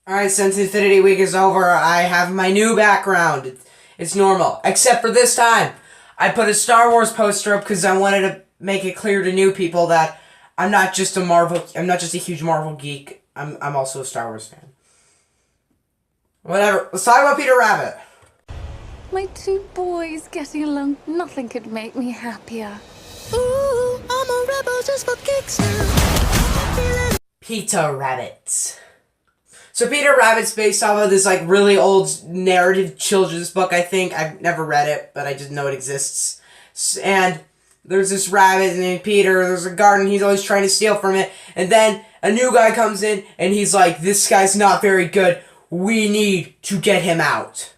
Alright, since Infinity Week is over, I have my new background. It's normal. Except for this time. I put a Star Wars poster up because I wanted to make it clear to new people that I'm not just a huge Marvel geek. I'm also a Star Wars fan. Whatever. Let's talk about Peter Rabbit. My two boys getting along, nothing could make me happier. Ooh, I'm a rebel just for kicks now. Peter Rabbit. So Peter Rabbit's based off of this really old narrative children's book, I think. I've never read it, but I just know it exists. And there's this rabbit named Peter, there's a garden, he's always trying to steal from it, and then a new guy comes in, and he's like, this guy's not very good, we need to get him out.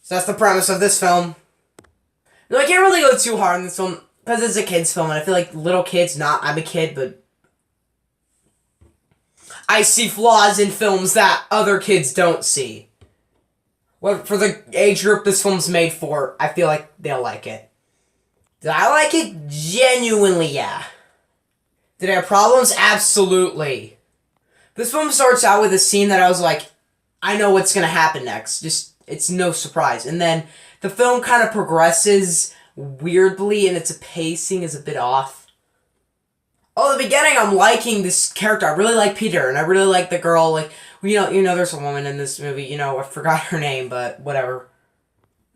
So that's the premise of this film. No, I can't really go too hard on this film, because it's a kid's film, and I feel like little kids, I'm a kid, but I see flaws in films that other kids don't see. For the age group this film's made for, I feel like they'll like it. Did I like it? Genuinely, yeah. Did I have problems? Absolutely. This film starts out with a scene that I was like, I know what's gonna happen next. It's no surprise. And then the film kind of progresses weirdly, and its pacing is a bit off. Oh, the beginning, I'm liking this character. I really like Peter, and I really like the girl. There's a woman in this movie. I forgot her name, but whatever.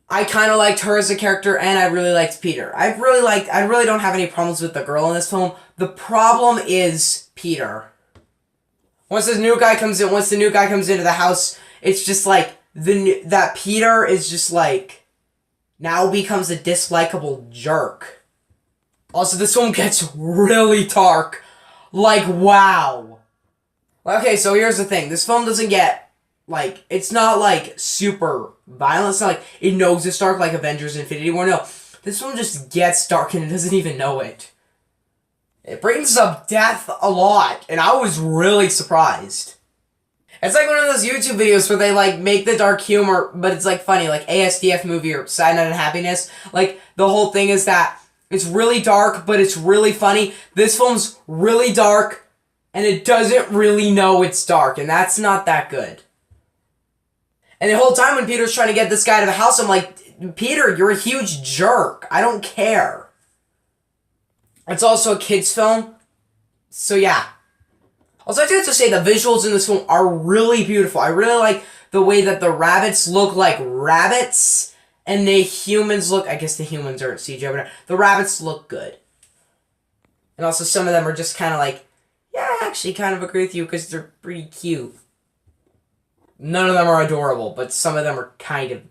I kind of liked her as a character, and I really liked Peter. I really don't have any problems with the girl in this film. The problem is Peter. Once the new guy comes into the house, it's just like that Peter is just like now becomes a dislikable jerk. Also, this film gets really dark. Like, wow. Okay, so here's the thing. This film doesn't get, it's not, super violent. It's not like it knows it's dark like Avengers Infinity War. No, this film just gets dark and it doesn't even know it. It brings up death a lot, and I was really surprised. It's like one of those YouTube videos where they, make the dark humor, but it's, funny, like ASDF movie or Cyanide and Happiness. The whole thing is that it's really dark, but it's really funny. This film's really dark, and it doesn't really know it's dark, and that's not that good. And the whole time when Peter's trying to get this guy to the house, I'm like, Peter, you're a huge jerk. I don't care. It's also a kid's film, so yeah. Also, I have to say the visuals in this film are really beautiful. I really like the way that the rabbits look like rabbits, and the humans look, I guess the humans aren't CGI, but the rabbits look good. And also some of them are just kind of yeah, I actually kind of agree with you because they're pretty cute. None of them are adorable, but some of them are kind of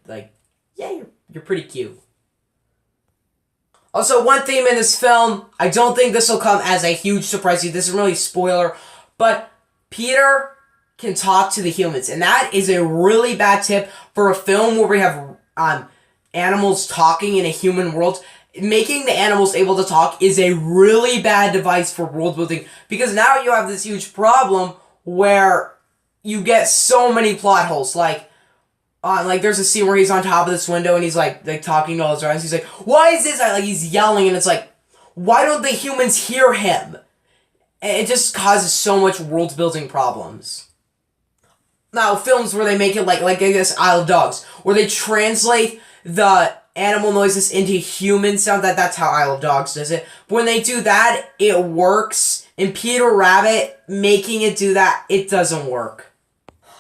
yeah, you're pretty cute. Also, one theme in this film, I don't think this will come as a huge surprise to you. This isn't really a spoiler, but Peter can talk to the humans, and that is a really bad tip for a film where we have animals talking in a human world. Making the animals able to talk is a really bad device for world building, because now you have this huge problem where you get so many plot holes. There's a scene where he's on top of this window and he's talking to all his friends. He's like, "Why is this?" He's yelling, and it's why don't the humans hear him? And it just causes so much world building problems. Now, films where they make it I guess Isle of Dogs, where they translate the animal noises into human sound, that's how Isle of Dogs does it. But when they do that, it works. In Peter Rabbit, making it do that, it doesn't work.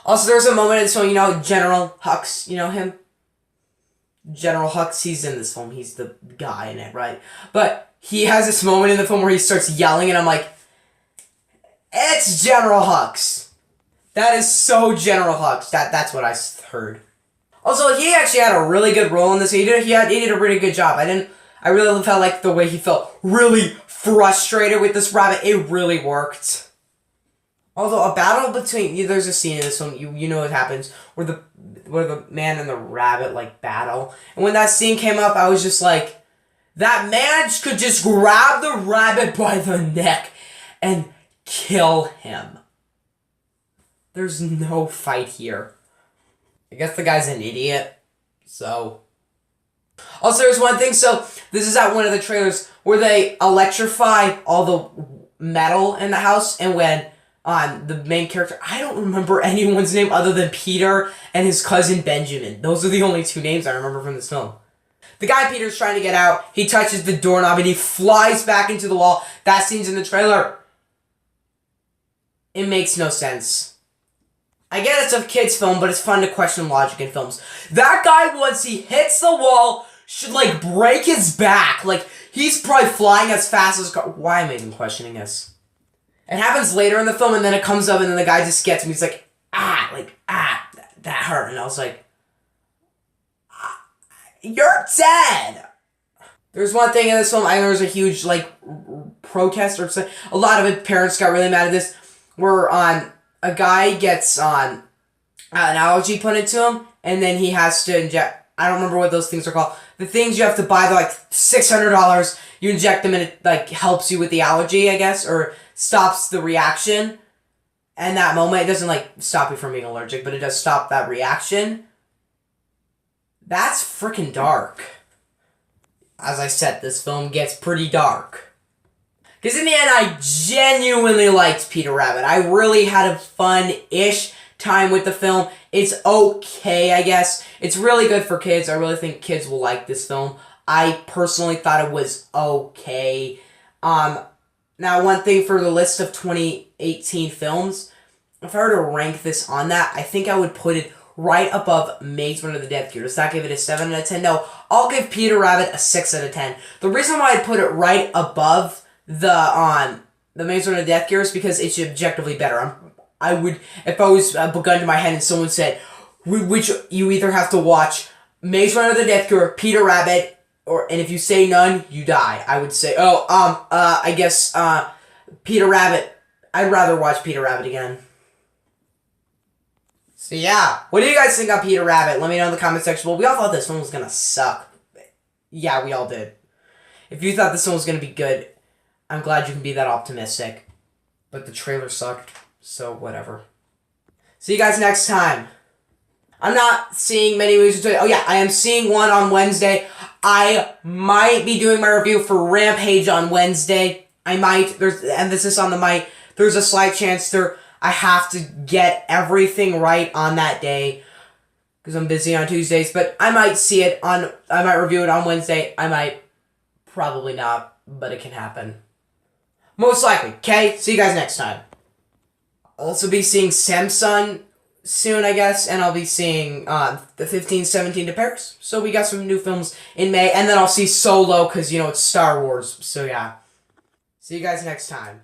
Also, there's a moment in this film, General Hux, you know him? General Hux, he's in this film, he's the guy in it, right? But he has this moment in the film where he starts yelling, and I'm like, it's General Hux. That is so General Hux. That's what I heard. Also, he actually had a really good role in this. He did a really good job. I really felt like the way he felt really frustrated with this rabbit, it really worked. Although a battle between, there's a scene in this film, you know what happens, where the man and the rabbit battle. And when that scene came up, I was just like, that man could just grab the rabbit by the neck and kill him. There's no fight here. I guess the guy's an idiot, so. Also, there's one thing, so this is at one of the trailers where they electrify all the metal in the house, and when on the main character. I don't remember anyone's name other than Peter and his cousin Benjamin. Those are the only two names I remember from this film. The guy Peter's trying to get out, he touches the doorknob and he flies back into the wall. That scene's in the trailer. It makes no sense. I get it's a kid's film, but it's fun to question logic in films. That guy, once he hits the wall, should, like, break his back. Like, he's probably flying as fast as... Why am I even questioning this? It happens later in the film, and then it comes up, and then the guy just gets me. He's like, that hurt. And I was like, you're dead! There's one thing in this film, I know there was a huge, like, protest or something. A lot of it, parents got really mad at this, where a guy gets an allergy put into him, and then he has to inject... I don't remember what those things are called. The things you have to buy, they're like $600. You inject them and it, like, helps you with the allergy, I guess, or stops the reaction. And that moment, it doesn't, like, stop you from being allergic, but it does stop that reaction. That's freaking dark. As I said, this film gets pretty dark. Because in the end, I genuinely liked Peter Rabbit. I really had a fun-ish time with the film. It's okay, I guess. It's really good for kids. I really think kids will like this film. I personally thought it was okay. Now, one thing for the list of 2018 films, if I were to rank this on that, I think I would put it right above Maze Runner the Death Cure. Does that give it a 7 out of 10? No, I'll give Peter Rabbit a 6 out of 10. The reason why I put it right above the Maze Runner the Death Cure is because it's objectively better. I would, if I was a gun to my head and someone said, which you either have to watch Maze Runner the Death Cure, Peter Rabbit, and if you say none, you die. I would say, I guess, Peter Rabbit. I'd rather watch Peter Rabbit again. So yeah, what do you guys think of Peter Rabbit? Let me know in the comment section. Well, we all thought this one was gonna suck. Yeah, we all did. If you thought this one was gonna be good, I'm glad you can be that optimistic. But the trailer sucked, so whatever. See you guys next time. I'm not seeing many movies today. Oh yeah, I am seeing one on Wednesday. I might be doing my review for Rampage on Wednesday. I might. There's emphasis on the might. There's a slight chance I have to get everything right on that day because I'm busy on Tuesdays, but I might see it I might review it on Wednesday. I might, probably not, but it can happen. Most likely, okay? See you guys next time. I'll also be seeing Samsung soon, I guess, and I'll be seeing the 1517 to Paris. So we got some new films in May, and then I'll see Solo because, it's Star Wars, so yeah. See you guys next time.